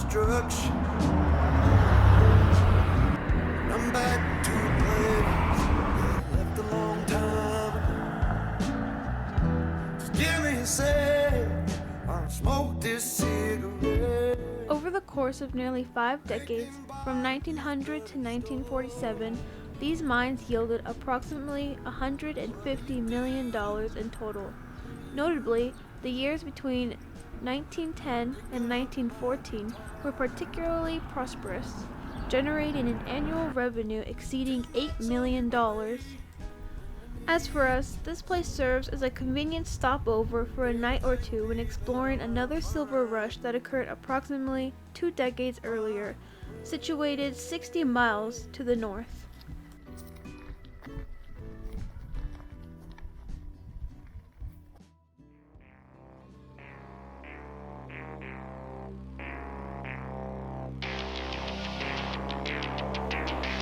destruction. I'm back to a place I left a long time ago. Just give me a sec, I'll smoke this cigarette. Over the course of nearly 5 decades, from 1900 to 1947, these mines yielded approximately $150 million in total. Notably, the years between 1910 and 1914 were particularly prosperous, generating an annual revenue exceeding $8 million. As for us, this place serves as a convenient stopover for a night or two when exploring another silver rush that occurred approximately 2 decades earlier, situated 60 miles to the north.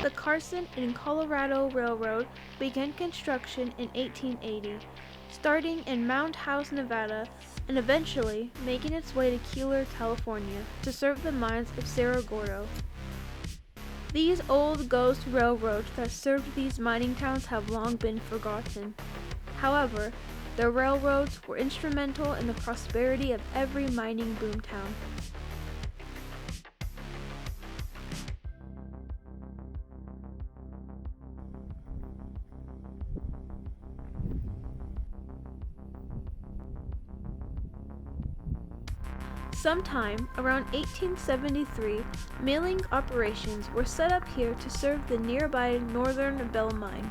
The Carson and Colorado Railroad began construction in 1880, starting in Mound House, Nevada, and eventually making its way to Keeler, California, to serve the mines of Cerro Gordo. These old ghost railroads that served these mining towns have long been forgotten. However, the railroads were instrumental in the prosperity of every mining boomtown. Sometime around 1873, milling operations were set up here to serve the nearby Northern Bell Mine.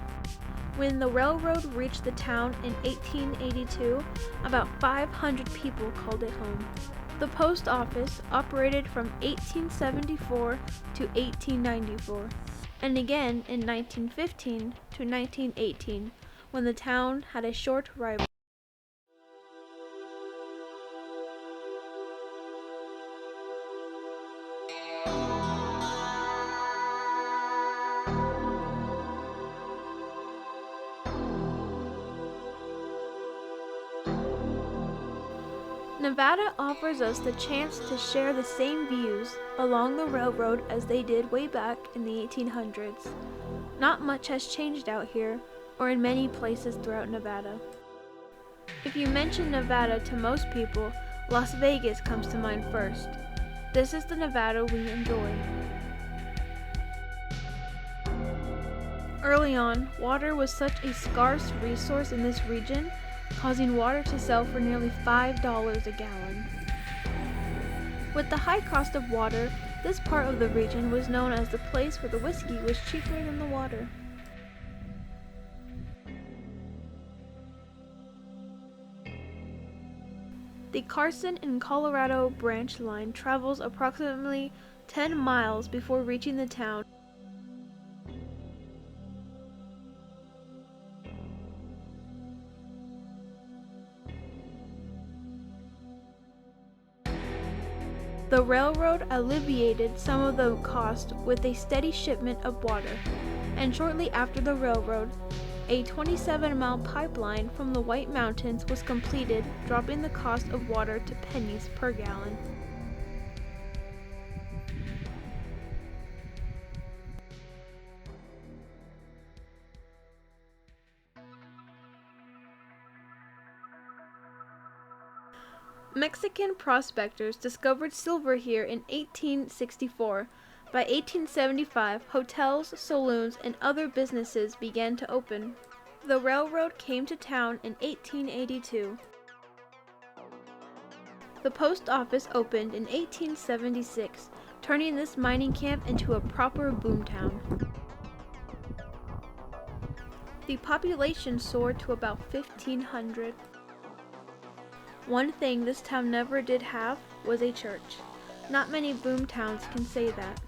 When the railroad reached the town in 1882, about 500 people called it home. The post office operated from 1874 to 1894, and again in 1915 to 1918, when the town had a short rival. Nevada offers us the chance to share the same views along the railroad as they did way back in the 1800s. Not much has changed out here, or in many places throughout Nevada. If you mention Nevada to most people, Las Vegas comes to mind first. This is the Nevada we enjoy. Early on, water was such a scarce resource in this region, causing water to sell for nearly $5 a gallon. With the high cost of water, this part of the region was known as the place where the whiskey was cheaper than the water. The Carson and Colorado branch line travels approximately 10 miles before reaching the town. The railroad alleviated some of the cost with a steady shipment of water, and shortly after the railroad, a 27-mile pipeline from the White Mountains was completed, dropping the cost of water to pennies per gallon. Mexican prospectors discovered silver here in 1864. By 1875, hotels, saloons, and other businesses began to open. The railroad came to town in 1882. The post office opened in 1876, turning this mining camp into a proper boomtown. The population soared to about 1,500. One thing this town never did have was a church. Not many boom towns can say that.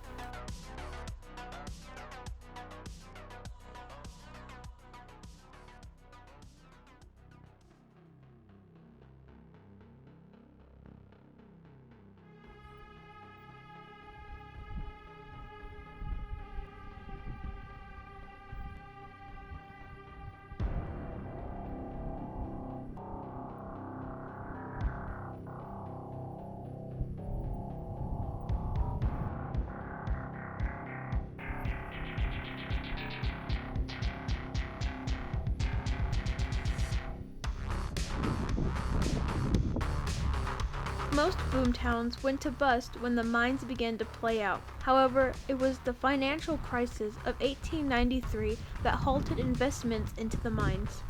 Most boom towns went to bust when the mines began to play out. However, it was the financial crisis of 1893 that halted investments into the mines.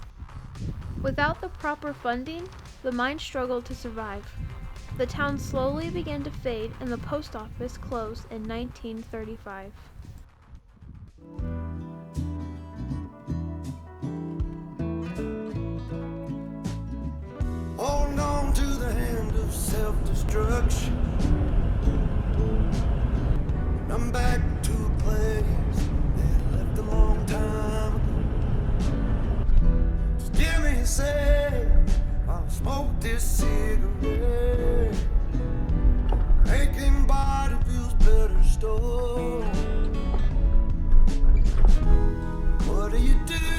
Without the proper funding, the mines struggled to survive. The town slowly began to fade and the post office closed in 1935. Hold on to the hand of self-destruction. I'm back to a place that left a long time ago. Just give me a sec, I'll smoke this cigarette. Aching body feels better still. What do you do